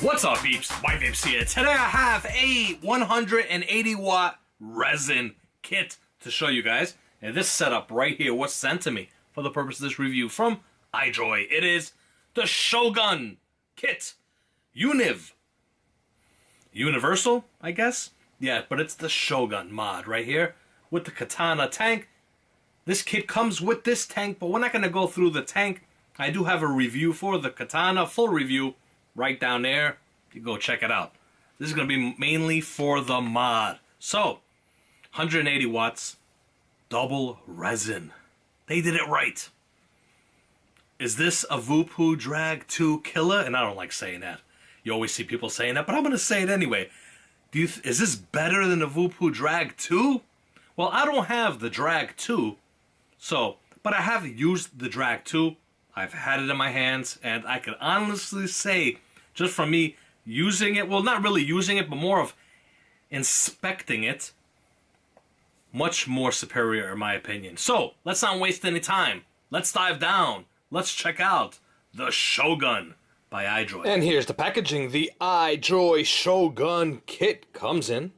What's up, peeps? Mike Vapes here. Today I have a 180 watt resin kit to show you guys. And this setup right here was sent to me for the purpose of this review from IJOY. It is the Shogun Kit. UNIV. Universal, I guess? Yeah, but it's the Shogun mod right here with the katana tank. This kit comes with this tank, but we're not going to go through the tank. I do have a review for the katana, full review, right down there. You go check it out. This is going to be mainly for the mod. So, 180 watts, double resin. They did it right. Is this a Voopoo Drag 2 killer? And I don't like saying that. You always see people saying that, but I'm going to say it anyway. Is this better than the Voopoo Drag 2? Well, I don't have the Drag 2, but I have used the Drag 2. I've had it in my hands, and I can honestly say, just from me using it, well, not really using it, but more of inspecting it, much more superior in my opinion. So, let's not waste any time. Let's dive down. Let's check out the Shogun by IJOY. And here's the packaging. The IJOY Shogun Kit comes in.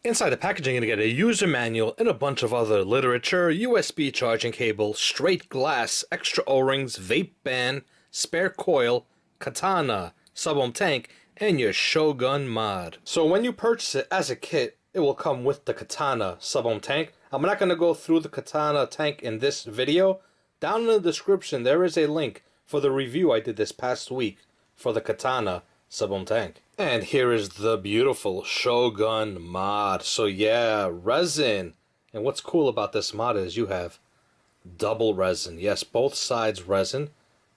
Inside the packaging, you're going to get a user manual and a bunch of other literature, USB charging cable, straight glass, extra O-rings, vape ban, spare coil, katana, sub-ohm tank, and your Shogun mod. So when you purchase it as a kit, it will come with the katana sub-ohm tank. I'm not going to go through the katana tank in this video. Down in the description, there is a link for the review I did this past week for the katana sub-ohm tank. And here is the beautiful Shogun mod. So yeah, resin. And what's cool about this mod is you have double resin. Yes, both sides resin.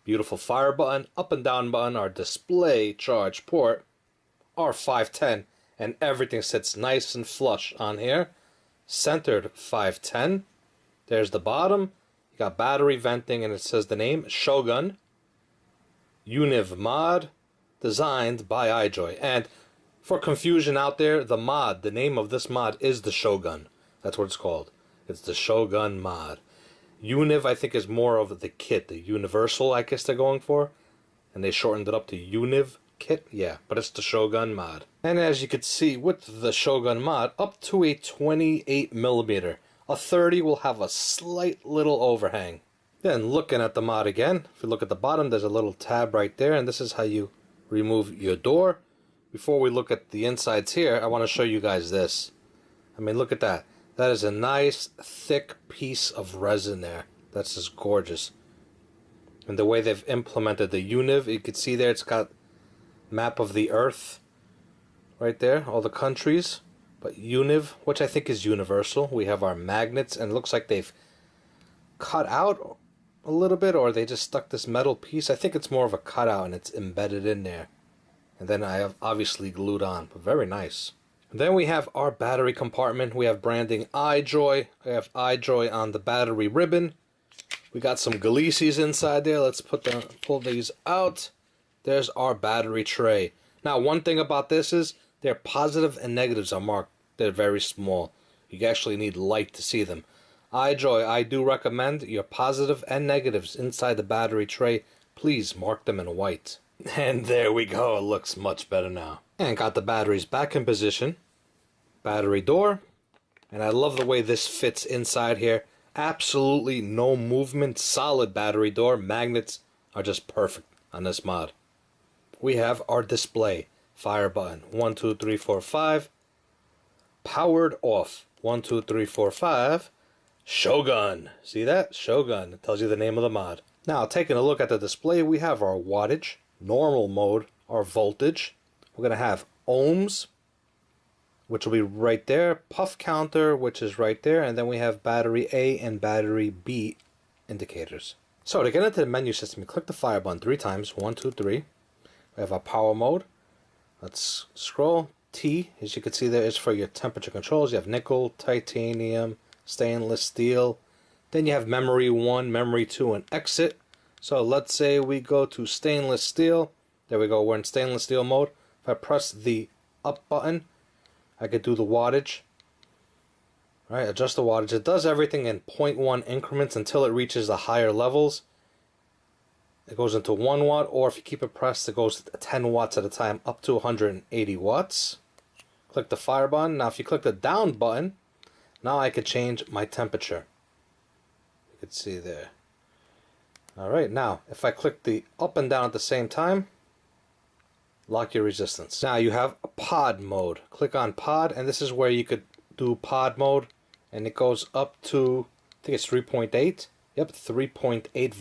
Beautiful fire button, up and down button, our display charge port, R510, and everything sits nice and flush on here. Centered 510. There's the bottom. You got battery venting, and it says the name, Shogun. UNIV mod, designed by IJOY. And for confusion out there, the mod, the name of this mod is the Shogun. That's what it's called. It's the Shogun mod. UNIV, I think, is more of the kit, the universal, I guess they're going for. And they shortened it up to UNIV kit. Yeah, but it's the Shogun mod. And as you can see, with the Shogun mod, up to a 28mm. A 30 will have a slight little overhang. Then looking at the mod again, if you look at the bottom, there's a little tab right there, and this is how you remove your door. Before we look at the insides here, I want to show you guys this. I mean, look at that. That is a nice, thick piece of resin there. That's just gorgeous. And the way they've implemented the UNIV, you can see there it's got map of the earth right there, all the countries. But UNIV, which I think is universal, we have our magnets, and it looks like they've cut out a little bit, or they just stuck this metal piece. I think it's more of a cutout and it's embedded in there. And then I have obviously glued on, but very nice. And then we have our battery compartment. We have branding IJOY. I have IJOY on the battery ribbon. We got some Galices inside there. Let's pull these out. There's our battery tray. Now, one thing about this is their positive and negatives are marked. They're very small. You actually need light to see them. IJOY, I do recommend your positive and negatives inside the battery tray. Please mark them in white. And there we go. It looks much better now. And got the batteries back in position. Battery door. And I love the way this fits inside here. Absolutely no movement. Solid battery door. Magnets are just perfect on this mod. We have our display. Fire button. 1, 2, 3, 4, 5. Powered off. 1, 2, 3, 4, 5. Shogun. See that? Shogun. It tells you the name of the mod. Now, taking a look at the display, we have our wattage, normal mode, our voltage. We're going to have ohms, which will be right there, puff counter, which is right there, and then we have battery A and battery B indicators. So to get into the menu system, you click the fire button 3 times, 1, 2, 3. We have our power mode. Let's scroll. T, as you can see there, is for your temperature controls. You have nickel, titanium, stainless steel. Then you have memory 1, memory 2, and exit. So let's say we go to stainless steel. There we go, we're in stainless steel mode. If I press the up button, I could do the wattage. Alright, adjust the wattage. It does everything in 0.1 increments until it reaches the higher levels. it goes into 1 watt, or if you keep it pressed, it goes 10 watts at a time, up to 180 watts. Click the fire button. Now if you click the down button, now I could change my temperature. You can see there. Alright, now if I click the up and down at the same time, lock your resistance. Now you have a pod mode. Click on pod, and this is where you could do pod mode, and it goes up to, I think it's 3.8. Yep, 3.8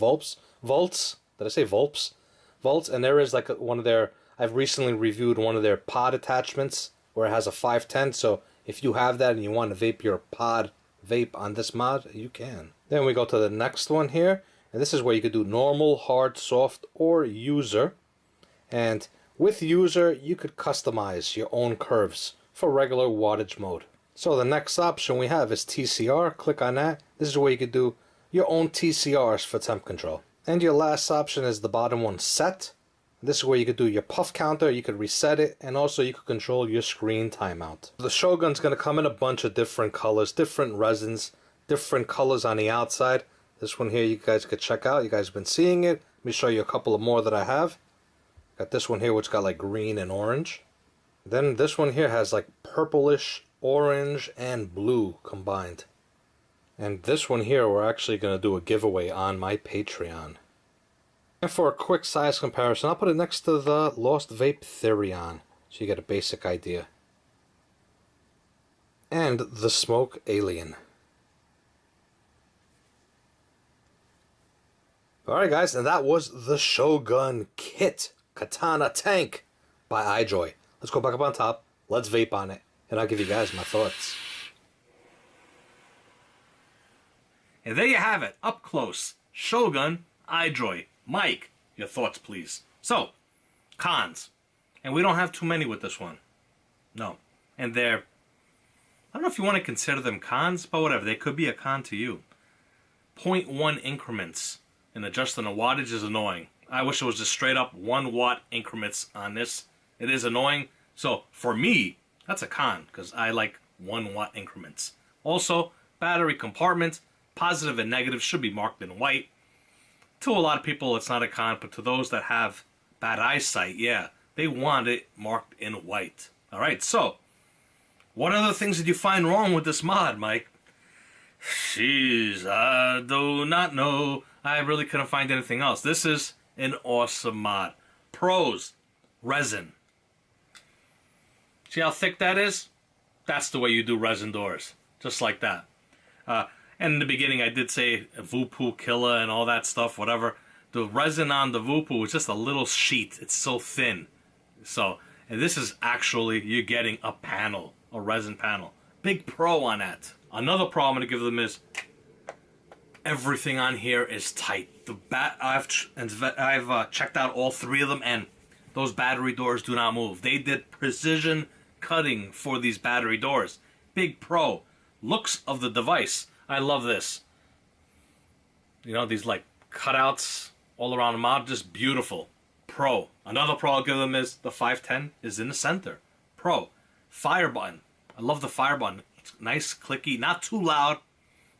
volts. Did I say volts? Volts, and there is like one of their, I've recently reviewed one of their pod attachments where it has a 510, so if you have that and you want to vape your pod vape on this mod, you can. Then we go to the next one here, and this is where you could do normal, hard, soft, or user. And with user, you could customize your own curves for regular wattage mode. So the next option we have is TCR. Click on that. This is where you could do your own TCRs for temp control. And your last option is the bottom one, set. This is where you could do your puff counter, you could reset it, and also you could control your screen timeout. The Shogun's going to come in a bunch of different colors, different resins, different colors on the outside. This one here you guys could check out. You guys have been seeing it. Let me show you a couple of more that I have. Got this one here which got like green and orange. Then this one here has like purplish, orange, and blue combined. And this one here we're actually going to do a giveaway on my Patreon. And for a quick size comparison, I'll put it next to the Lost Vape Therion, so you get a basic idea. And the Smoke Alien. Alright guys, and that was the Shogun Kit Katana Tank by IJOY. Let's go back up on top, let's vape on it, and I'll give you guys my thoughts. And there you have it, up close. Shogun, IJOY. Mike, your thoughts please. So, cons. And we don't have too many with this one. No. And they're, I don't know if you want to consider them cons, but whatever, they could be a con to you. 0.1 increments in adjusting the wattage is annoying. I wish it was just straight up 1 watt increments on this. It is annoying. So, for me, that's a con, because I like 1 watt increments. Also, battery compartment, positive and negative should be marked in white. To a lot of people, it's not a con, but to those that have bad eyesight, yeah, they want it marked in white. Alright, so, what other things did you find wrong with this mod, Mike? Jeez, I do not know. I really couldn't find anything else. This is an awesome mod. Pros, resin. See how thick that is? That's the way you do resin doors. Just like that. And in the beginning, I did say Voopoo Killer and all that stuff, whatever. The resin on the Voopoo is just a little sheet. It's so thin. So, and this is actually, you're getting a panel, a resin panel. Big pro on that. Another pro I'm going to give them is everything on here is tight. I've checked out all 3 of them, and those battery doors do not move. They did precision cutting for these battery doors. Big pro. Looks of the device. I love this. You know, these like cutouts all around the mod, just beautiful. Pro. Another pro I'll give them is the 510 is in the center. Pro. Fire button. I love the fire button. It's nice, clicky, not too loud,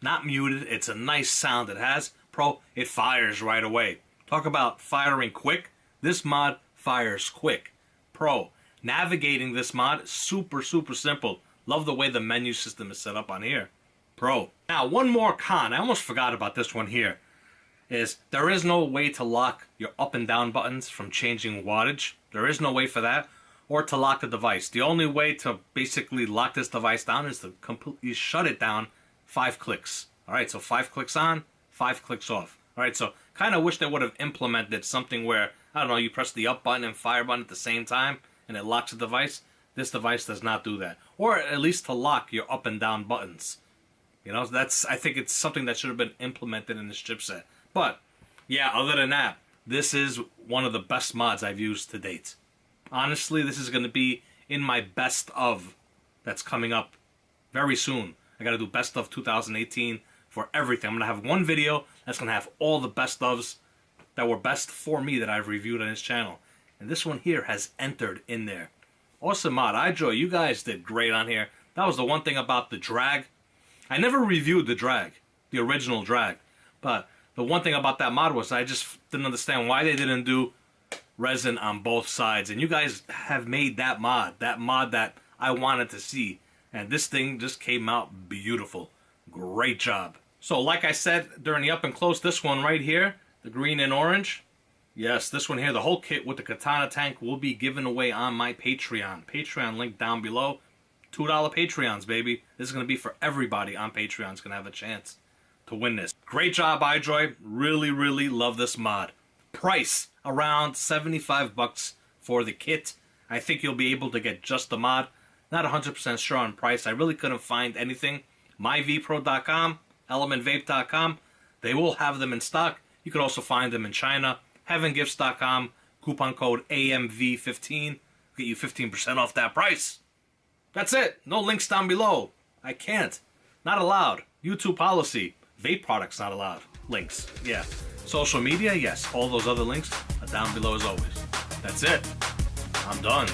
not muted. It's a nice sound it has. Pro, it fires right away. Talk about firing quick. This mod fires quick. Pro. Navigating this mod, super, super simple. Love the way the menu system is set up on here. Pro. Now, one more con. I almost forgot about this one here. Is there is no way to lock your up and down buttons from changing wattage. There is no way for that. Or to lock the device. The only way to basically lock this device down is to completely shut it down 5 clicks. Alright, so 5 clicks on, 5 clicks off. Alright, so kind of wish they would have implemented something where, I don't know, you press the up button and fire button at the same time and it locks the device. This device does not do that. Or at least to lock your up and down buttons. You know, I think it's something that should have been implemented in this chipset. But, yeah, other than that, this is one of the best mods I've used to date. Honestly, this is going to be in my best of that's coming up very soon. I got to do best of 2018 for everything. I'm going to have one video that's going to have all the best ofs that were best for me that I've reviewed on this channel. And this one here has entered in there. Awesome mod. IJOY, you guys did great on here. That was the one thing about the drag. I never reviewed the drag, the original drag. But The one thing about that mod was I just didn't understand why they didn't do resin on both sides. And you guys have made that mod that I wanted to see. And this thing just came out beautiful. Great job. So like I said during the up and close, this one right here, the green and orange, yes, this one here, the whole kit with the katana tank will be given away on my Patreon. Patreon link down below. $2 Patreons, baby. This is going to be for everybody on Patreon. It's going to have a chance to win this. Great job, IJOY. Really, really love this mod. Price, around 75 bucks for the kit. I think you'll be able to get just the mod. Not 100% sure on price. I really couldn't find anything. MyVpro.com, elementvape.com. They will have them in stock. You could also find them in China. HeavenGifts.com, coupon code AMV15. Get you 15% off that price. That's it. No links down below. I can't. Not allowed. YouTube policy. Vape products not allowed. Links. Yeah. Social media, yes. All those other links are down below as always. That's it. I'm done.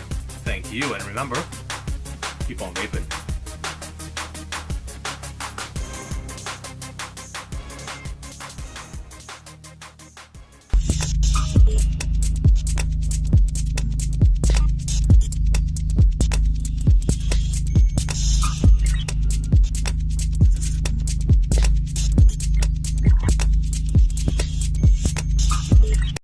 Thank you. And remember, keep on vaping.